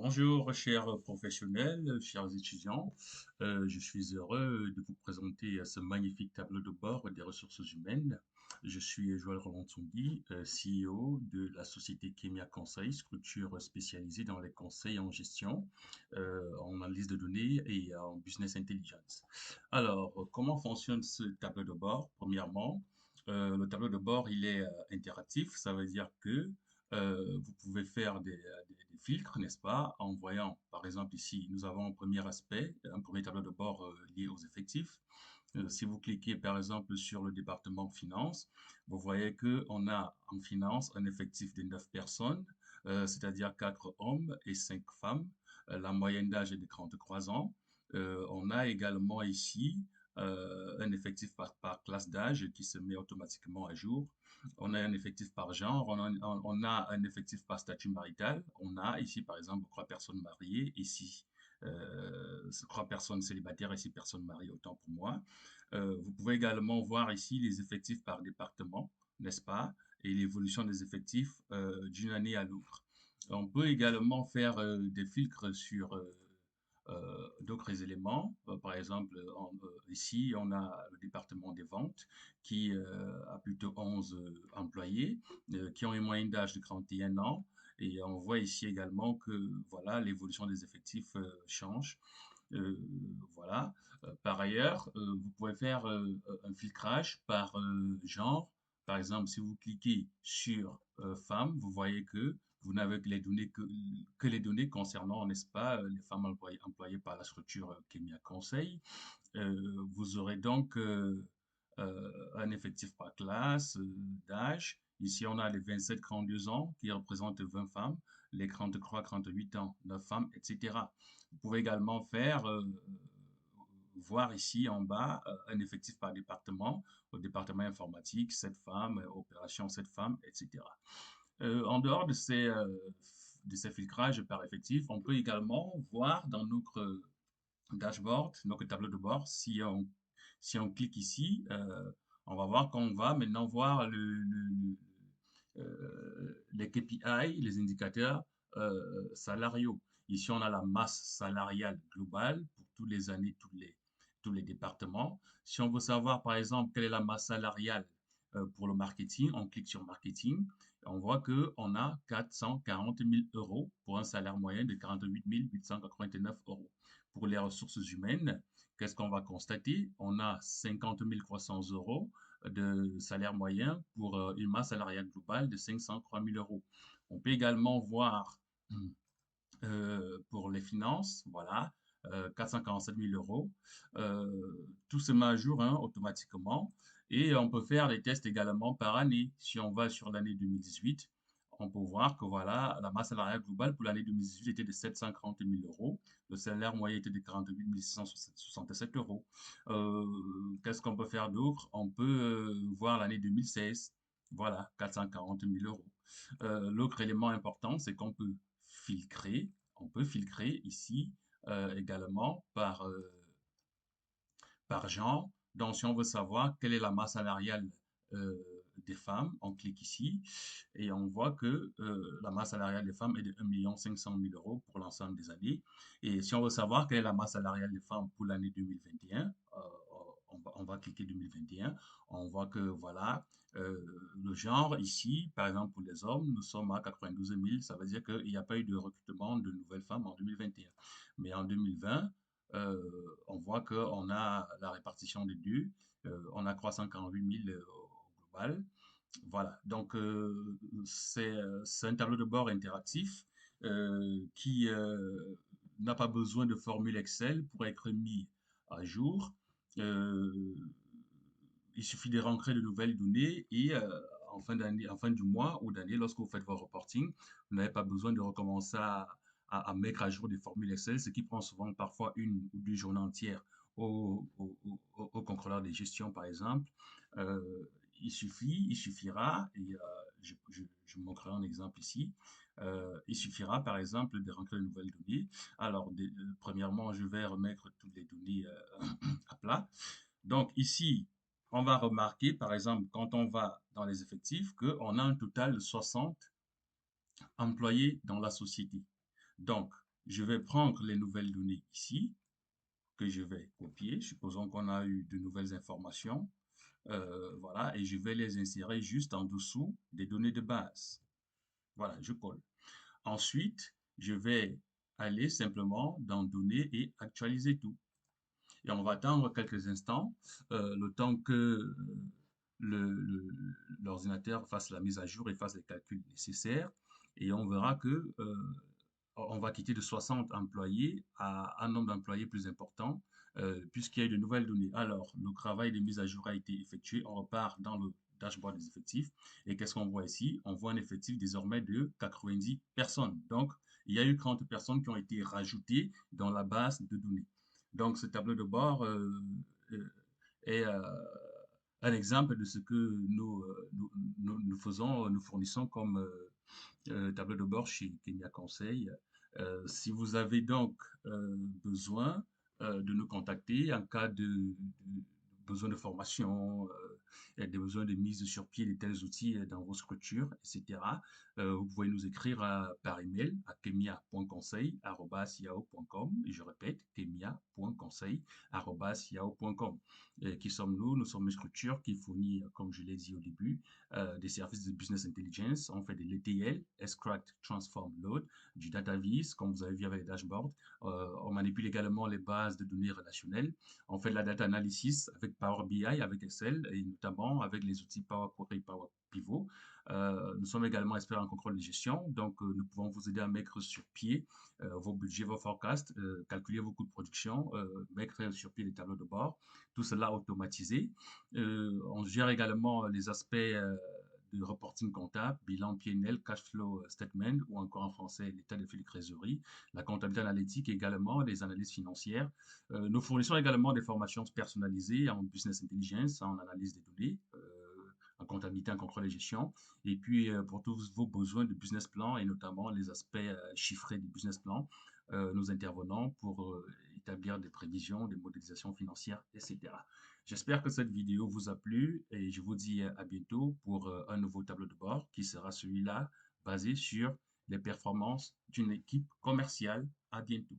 Bonjour, chers professionnels, chers étudiants. Je suis heureux de vous présenter ce magnifique tableau de bord des ressources humaines. Je suis Joël Roland-Tsongi, CEO de la société Kemia Conseil, structure spécialisée dans les conseils en gestion, en analyse de données et en business intelligence. Alors, comment fonctionne ce tableau de bord? Premièrement, le tableau de bord, il est interactif. Ça veut dire que vous pouvez faire des filtres, n'est-ce pas, en voyant, par exemple, ici, nous avons un premier aspect, un premier tableau de bord lié aux effectifs. Si vous cliquez, par exemple, sur le département finance, vous voyez qu'on a en finance un effectif de 9 personnes, c'est-à-dire 4 hommes et 5 femmes. La moyenne d'âge est de 33 ans. On a également ici un effectif par classe d'âge qui se met automatiquement à jour. On a un effectif par genre, on a un effectif par statut marital. On a ici, par exemple, 3 personnes mariées, ici, 3 personnes célibataires et 6 personnes mariées, autant pour moi. Vous pouvez également voir ici les effectifs par département, n'est-ce pas, et l'évolution des effectifs d'une année à l'autre. On peut également faire des filtres sur d'autres éléments. Par exemple, ici, on a le département des ventes qui a plutôt 11 employés qui ont une moyenne d'âge de 41 ans. Et on voit ici également que voilà, l'évolution des effectifs change. Euh, voilà. Par ailleurs, vous pouvez faire un filtrage par genre. Par exemple, si vous cliquez sur femmes, vous voyez que vous n'avez que les données concernant, n'est-ce pas, les femmes employées par la structure Kemia Conseil. Vous aurez donc un effectif par classe, d'âge. Ici, on a les 27-32 ans qui représentent 20 femmes, les 33-38 ans, 9 femmes, etc. Vous pouvez également faire, voir ici en bas, un effectif par département, au département informatique, 7 femmes, opération 7 femmes, etc. En dehors de ces filtrages par effectif, on peut également voir dans notre dashboard, notre tableau de bord, si on clique ici, on va voir qu'on va maintenant voir les KPI, les indicateurs salariaux. Ici, on a la masse salariale globale pour toutes les années, tous les départements. Si on veut savoir, par exemple, quelle est la masse salariale pour le marketing, on clique sur marketing. On voit qu'on a 440 000 euros pour un salaire moyen de 48 889 euros. Pour les ressources humaines, qu'est-ce qu'on va constater? On a 50 300 euros de salaire moyen pour une masse salariale globale de 503 000 euros. On peut également voir pour les finances, voilà, 447 000 euros. Tout se met à jour hein, automatiquement et on peut faire des tests également par année. Si on va sur l'année 2018, on peut voir que voilà, la masse salariale globale pour l'année 2018 était de 730 000 euros. Le salaire moyen était de 48 667 euros. Qu'est-ce qu'on peut faire d'autre? On peut voir l'année 2016. Voilà, 440 000 euros. L'autre élément important, c'est qu'on peut filtrer. On peut filtrer ici également par genre. Donc, si on veut savoir quelle est la masse salariale euh, des femmes, on clique ici et on voit que la masse salariale des femmes est de 1 500 000 euros pour l'ensemble des années. Et si on veut savoir quelle est la masse salariale des femmes pour l'année 2021, on va cliquer 2021, on voit que voilà, euh, le genre ici, par exemple pour les hommes, nous sommes à 92 000, ça veut dire qu'il n'y a pas eu de recrutement de nouvelles femmes en 2021. Mais en 2020, on voit qu'on a la répartition des deux, on a 348 000 au global. Voilà, donc c'est un tableau de bord interactif qui n'a pas besoin de formule Excel pour être mis à jour. Euh, il suffit de rentrer de nouvelles données et en fin d'année, en fin du mois ou d'année, lorsque vous faites vos reporting, vous n'avez pas besoin de recommencer à mettre à jour des formules Excel, ce qui prend souvent parfois 1 ou 2 journées entières au contrôleur de gestion, par exemple. Euh, il suffira, et je montrerai un exemple ici, il suffira par exemple de rentrer de nouvelles données. Alors, premièrement, je vais remettre toutes les données à plat. Donc ici, on va remarquer, par exemple, quand on va dans les effectifs, qu'on a un total de 60 employés dans la société. Donc, Je vais prendre les nouvelles données ici, que je vais copier. Supposons qu'on a eu de nouvelles informations. Voilà, et je vais les insérer juste en dessous des données de base. Voilà, je colle. Ensuite, je vais aller simplement dans Données et actualiser tout. Et on va attendre quelques instants, le temps que l'ordinateur fasse la mise à jour et fasse les calculs nécessaires. Et on verra que on va quitter de 60 employés à un nombre d'employés plus important, puisqu'il y a eu de nouvelles données. Alors, le travail de mise à jour a été effectué. On repart dans le dashboard des effectifs. Et qu'est-ce qu'on voit ici? On voit un effectif désormais de 90 personnes. Donc, il y a eu 30 personnes qui ont été rajoutées dans la base de données. Donc, ce tableau de bord est un exemple de ce que nous faisons, nous fournissons comme tableau de bord chez Kenya Conseil. Si vous avez donc besoin de nous contacter en cas de besoin de formation, des besoins de mise sur pied de tels outils dans vos structures, etc., vous pouvez nous écrire par email à kemia.conseil@yahoo.com. Et je répète, kemia.conseil@yahoo.com. Qui sommes-nous? Nous sommes une structure qui fournit, comme je l'ai dit au début, des services de business intelligence. On fait de l'ETL, Extract, Transform, Load, du data viz, comme vous avez vu avec les dashboards. On manipule également les bases de données relationnelles. On fait de la data analysis avec Power BI, avec Excel et notamment avec les outils Power Query, Power Pivot. Nous sommes également experts en contrôle de gestion, donc nous pouvons vous aider à mettre sur pied vos budgets, vos forecasts, calculer vos coûts de production, mettre sur pied les tableaux de bord, tout cela automatisé. On gère également les aspects de reporting comptable, bilan PNL, cash flow statement ou encore en français l'état de flux de trésorerie, la comptabilité analytique également, les analyses financières. Nous fournissons également des formations personnalisées en business intelligence, en analyse des données, en comptabilité, en contrôle et gestion. Et puis, pour tous vos besoins de business plan et notamment les aspects chiffrés du business plan, nous intervenons pour établir des prévisions, des modélisations financières, etc. J'espère que cette vidéo vous a plu et je vous dis à bientôt pour un nouveau tableau de bord qui sera celui-là basé sur les performances d'une équipe commerciale. À bientôt.